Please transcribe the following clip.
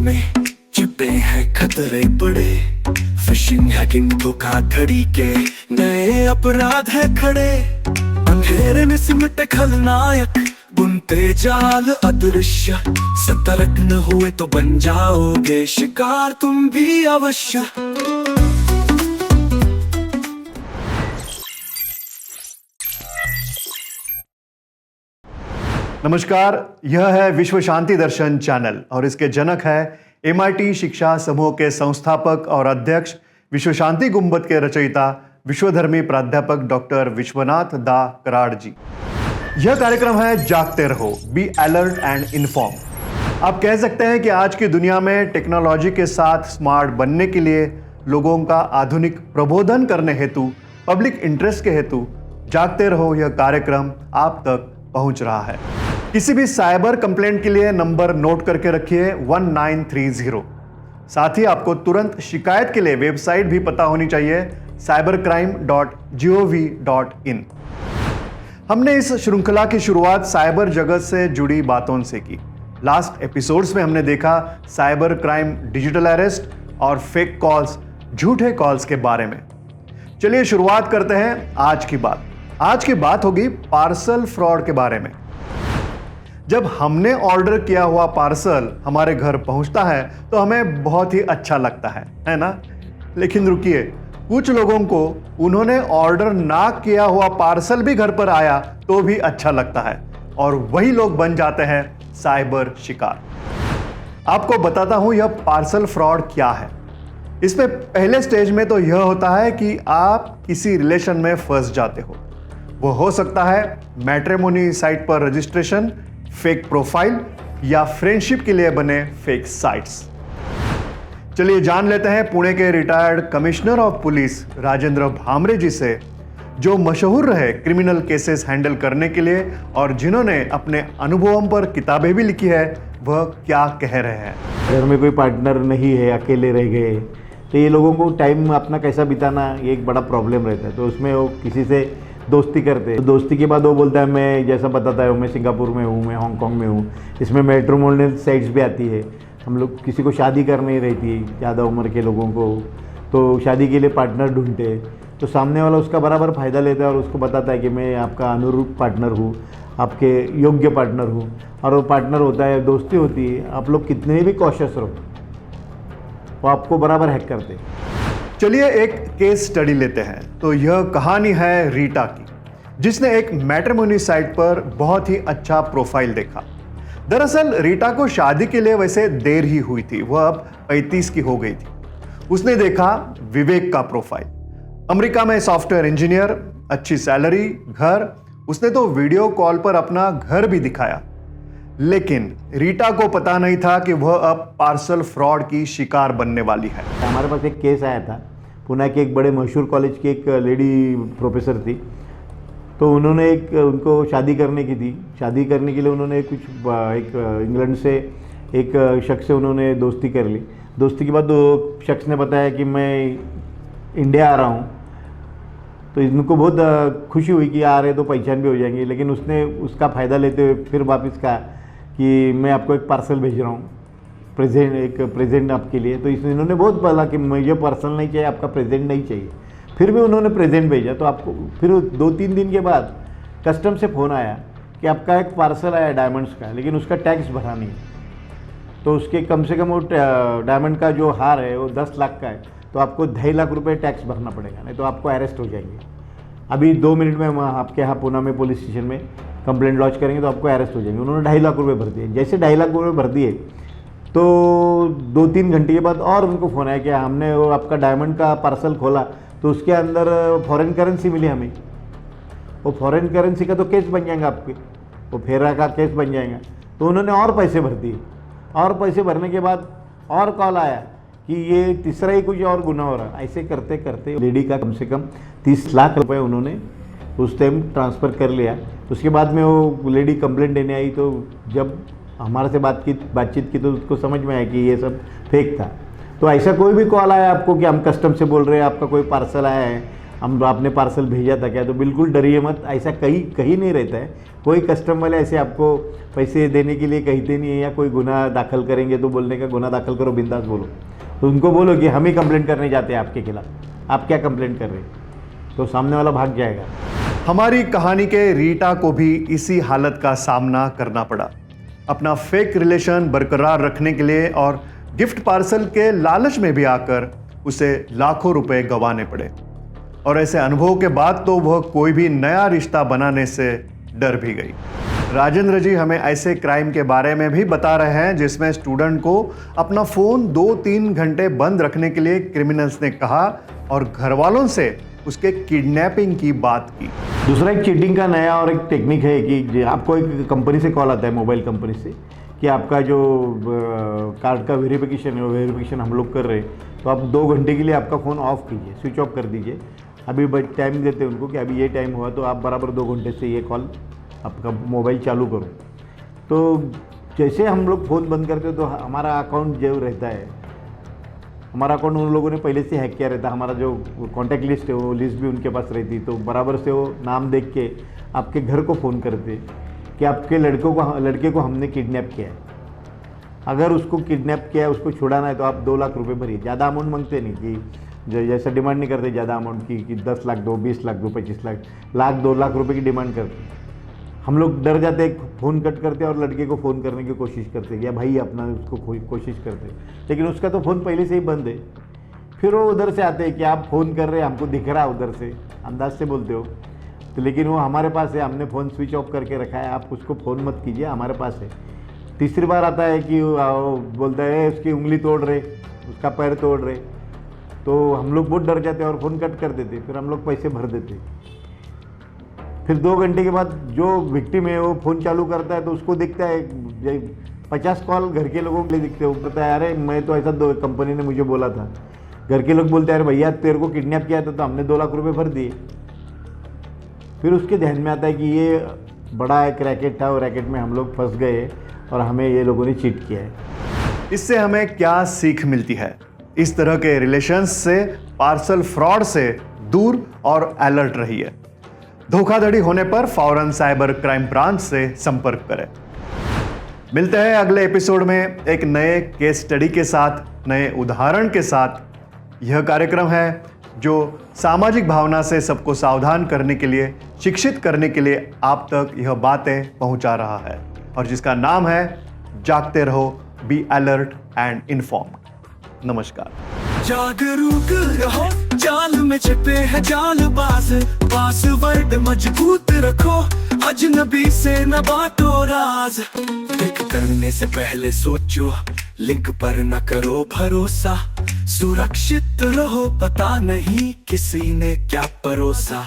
में छिपे हैं खतरे बड़े। फिशिंग, हैकिंग, धोखाधड़ी के नए अपराध है खड़े। अंधेरे में सिमटे खलनायक, बुनते जाल अदृश्य। सतर्क न हुए तो बन जाओगे शिकार तुम भी अवश्य। नमस्कार, यह है विश्व शांति दर्शन चैनल और इसके जनक है MIT शिक्षा समूह के संस्थापक और अध्यक्ष, विश्व शांति गुंबद के रचयिता, विश्वधर्मी प्राध्यापक डॉक्टर विश्वनाथ दा कराड़ जी। यह कार्यक्रम है जागते रहो, बी अलर्ट एंड इन्फॉर्म। आप कह सकते हैं कि आज की दुनिया में टेक्नोलॉजी के साथ स्मार्ट बनने के लिए लोगों का आधुनिक प्रबोधन करने हेतु, पब्लिक इंटरेस्ट के हेतु जागते रहो यह कार्यक्रम आप तक पहुंच रहा है। किसी भी साइबर कंप्लेंट के लिए नंबर नोट करके रखिए 1930। साथ ही आपको तुरंत शिकायत के लिए वेबसाइट भी पता होनी चाहिए cybercrime.gov.in। हमने इस श्रृंखला की शुरुआत साइबर जगत से जुड़ी बातों से की। लास्ट एपिसोड्स में हमने देखा साइबर क्राइम, डिजिटल अरेस्ट और फेक कॉल्स, झूठे कॉल्स के बारे में। चलिए शुरुआत करते हैं आज की बात। आज की बात होगी पार्सल फ्रॉड के बारे में। जब हमने ऑर्डर किया हुआ पार्सल हमारे घर पहुंचता है तो हमें बहुत ही अच्छा लगता है ना? लेकिन रुकिए, कुछ लोगों को उन्होंने ऑर्डर ना किया हुआ पार्सल भी घर पर आया तो भी अच्छा लगता है और वही लोग बन जाते हैं साइबर शिकार। आपको बताता हूं यह पार्सल फ्रॉड क्या है। इसमें पहले स्टेज में तो यह होता है कि आप किसी रिलेशन में फंस जाते हो। वो हो सकता है मैट्रिमोनी साइट पर रजिस्ट्रेशन, फेक प्रोफाइल या फ्रेंडशिप के लिए बने फेक साइट्स। चलिए जान लेते हैं पुणे के retired commissioner of police Rajendra Bhamre ji से, जो मशहूर रहे क्रिमिनल केसेस हैंडल करने के लिए और जिन्होंने अपने अनुभवों पर किताबें भी लिखी है। वह क्या कह रहे हैं? घर में कोई पार्टनर नहीं है, अकेले रह गए, तो ये लोगों को टाइम अपना कैसा बिताना ये एक बड़ा प्रॉब्लम रहता है। तो उसमें वो किसी से दोस्ती करते हैं। तो दोस्ती के बाद वो बोलता है मैं जैसा बताता है मैं सिंगापुर में हूँ, मैं हांगकांग में हूँ। इसमें मैट्रिमोनियल साइट्स भी आती है। हम लोग किसी को शादी करनी रहती है, ज़्यादा उम्र के लोगों को, तो शादी के लिए पार्टनर ढूंढते हैं। तो सामने वाला उसका बराबर फ़ायदा लेता है और उसको बताता है कि मैं आपका अनुरूप पार्टनर हूँ, आपके योग्य पार्टनर हूँ। और वो पार्टनर होता है, दोस्ती होती है, आप लोग कितने भी कॉशियस रहो वो आपको बराबर हैक करते हैं। चलिए एक केस स्टडी लेते हैं। तो यह कहानी है रीटा की, जिसने एक मैट्रिमोनी साइट पर बहुत ही अच्छा प्रोफाइल देखा। दरअसल रीटा को शादी के लिए वैसे देर ही हुई थी, वह अब 35 की हो गई थी। उसने देखा विवेक का प्रोफाइल, अमेरिका में सॉफ्टवेयर इंजीनियर, अच्छी सैलरी, घर। उसने तो वीडियो कॉल पर अपना घर भी दिखाया। लेकिन रीटा को पता नहीं था कि वह अब पार्सल फ्रॉड की शिकार बनने वाली है। हमारे पास एक केस आया था, पुणे के एक बड़े मशहूर कॉलेज की एक लेडी प्रोफेसर थी। तो उन्होंने उनको शादी करने की थी। शादी करने के लिए उन्होंने एक इंग्लैंड से एक शख्स से उन्होंने दोस्ती कर ली। दोस्ती के बाद वो शख्स ने बताया कि मैं इंडिया आ रहा हूँ। तो इनको बहुत खुशी हुई कि आ रहे तो पहचान भी हो जाएंगे। लेकिन उसने उसका फ़ायदा लेते हुए फिर वापस कहा कि मैं आपको एक पार्सल भेज रहा हूँ, प्रेजेंट आपके लिए। तो इन्होंने बहुत बोला कि मुझे पार्सल नहीं चाहिए, आपका प्रेजेंट नहीं चाहिए। फिर भी उन्होंने प्रेजेंट भेजा। तो आपको फिर 2-3 दिन के बाद कस्टम से फ़ोन आया कि आपका एक पार्सल आया डायमंड्स का, लेकिन उसका टैक्स भरा नहीं है। तो उसके कम से कम वो डायमंड का जो हार है वो 10 लाख का है। तो आपको 2.5 लाख रुपये टैक्स भरना पड़ेगा, नहीं तो आपको अरेस्ट हो जाएंगे। अभी 2 मिनट में हम आपके यहाँ पुणे में पुलिस स्टेशन में कंप्लेंट लॉन्च करेंगे तो आपको अरेस्ट हो जाएंगे। उन्होंने 2.5 लाख रुपये भर दिए। जैसे 2.5 लाख रुपये भर दिए तो 2-3 घंटे के बाद और उनको फ़ोन आया कि हमने वो आपका डायमंड का पार्सल खोला तो उसके अंदर फॉरेन करेंसी मिली हमें। वो फॉरेन करेंसी का तो केस बन जाएगा आपके, वो फेरा का केस बन जाएगा। तो उन्होंने और पैसे भर दिए। और पैसे भरने के बाद और कॉल आया कि ये तीसरा ही कुछ और गुनाह हो रहा। ऐसे करते करते लेडी का कम से कम 30 लाख रुपए उन्होंने उस टाइम ट्रांसफ़र कर लिया। उसके बाद में वो लेडी कंप्लेंट देने आई। तो जब हमारे से बातचीत की तो उसको समझ में आया कि ये सब फेक था। तो ऐसा कोई भी कॉल आया आपको कि हम कस्टम से बोल रहे हैं आपका कोई पार्सल आया है हम आपने पार्सल भेजा था क्या, तो बिल्कुल डरिए मत, ऐसा कहीं नहीं रहता है। कोई कस्टम वाले ऐसे आपको पैसे देने के लिए कहते नहीं है, या कोई गुनाह दाखिल करेंगे तो बोलने का गुनाह दाखिल करो, बिंदास बोलो। तो उनको बोलो कि हम ही कंप्लेंट करने जाते हैं आपके खिलाफ, आप क्या कंप्लेंट कर रहे हैं, तो सामने वाला भाग जाएगा। हमारी कहानी के रीटा को भी इसी हालत का सामना करना पड़ा। अपना फेक रिलेशन बरकरार रखने के लिए और गिफ्ट पार्सल के लालच में भी आकर उसे लाखों रुपए गंवाने पड़े। और ऐसे अनुभव के बाद तो वह कोई भी नया रिश्ता बनाने से डर भी गई। राजेंद्र जी हमें ऐसे क्राइम के बारे में भी बता रहे हैं जिसमें स्टूडेंट को अपना फोन 2-3 घंटे बंद रखने के लिए क्रिमिनल्स ने कहा और घर वालों से उसके किडनैपिंग की बात की। दूसरा एक चीटिंग का नया और एक टेक्निक है कि आपको एक कंपनी से कॉल आता है, मोबाइल कंपनी से, कि आपका जो कार्ड का वेरिफिकेशन है वो वेरिफिकेशन हम लोग कर रहे हैं, तो आप 2 घंटे के लिए आपका फ़ोन ऑफ कीजिए, स्विच ऑफ कर दीजिए। अभी टाइम देते हैं उनको कि अभी ये टाइम हुआ तो आप बराबर 2 घंटे से ये कॉल आपका मोबाइल चालू करो। तो जैसे हम लोग फ़ोन बंद करते हैं तो हमारा अकाउंट जो रहता है, हमारा अकाउंट उन लोगों ने पहले से हैक किया रहता है। हमारा जो कॉन्टैक्ट लिस्ट है वो लिस्ट भी उनके पास रहती, तो बराबर से वो नाम देख के आपके घर को फ़ोन करते कि आपके लड़के को हमने किडनैप किया है। अगर उसको किडनैप किया है, उसको छुड़ाना है, तो आप 2 लाख रुपए भरिए। ज़्यादा अमाउंट मांगते नहीं कि जैसा डिमांड नहीं करते ज़्यादा अमाउंट की 10 लाख दो, 20 लाख दो, 25 लाख 2 लाख रुपए की डिमांड करते। हम लोग डर जाते हैं, फ़ोन कट करते और लड़के को फ़ोन करने की कोशिश करते या भाई अपना उसको कोशिश करते, लेकिन उसका तो फ़ोन पहले से ही बंद है। फिर वो उधर से आते हैं कि आप फ़ोन कर रहे हैं, हमको दिख रहा है, उधर से अंदाज से बोलते हो, तो लेकिन वो हमारे पास है, हमने फ़ोन स्विच ऑफ करके रखा है, आप उसको फ़ोन मत कीजिए, हमारे पास है। तीसरी बार आता है कि वो बोलता है उसकी उंगली तोड़ रहे, उसका पैर तोड़ रहे, तो हम लोग बहुत डर जाते और फ़ोन कट कर देते, फिर हम लोग पैसे भर देते। फिर 2 घंटे के बाद जो विक्टिम है वो फ़ोन चालू करता है तो उसको दिखता है 50 कॉल घर के लोगों के लिए दिखते हैं। वो कहता है अरे मैं तो ऐसा कंपनी ने मुझे बोला था। घर के लोग बोलते हैं अरे भैया तेरे को किडनैप किया था तो हमने 2 लाख रुपए भर दिए। फिर उसके ध्यान में आता है कि ये बड़ा एक रैकेट था और रैकेट में हम लोग फंस गए और हमें ये लोगों ने चीट किया है। इससे हमें क्या सीख मिलती है? इस तरह के रिलेशंस से, पार्सल फ्रॉड से दूर और अलर्ट रहिए। धोखाधड़ी होने पर फौरन साइबर क्राइम ब्रांच से संपर्क करें। मिलते हैं अगले एपिसोड में एक नए केस स्टडी के साथ, नए उदाहरण के साथ। यह कार्यक्रम है जो सामाजिक भावना से सबको सावधान करने के लिए, शिक्षित करने के लिए आप तक यह बातें पहुंचा रहा है और जिसका नाम है जागते रहो, बी अलर्ट एंड इन्फॉर्म्ड। नमस्कार। जागरूक रहो, जाल में छिपे हैं जालबाज, पासवर्ड मजबूत रखो, अजनबी से न बांटो राज। क्लिक करने से पहले सोचो, लिंक पर न करो भरोसा, सुरक्षित रहो, पता नहीं किसी ने क्या परोसा।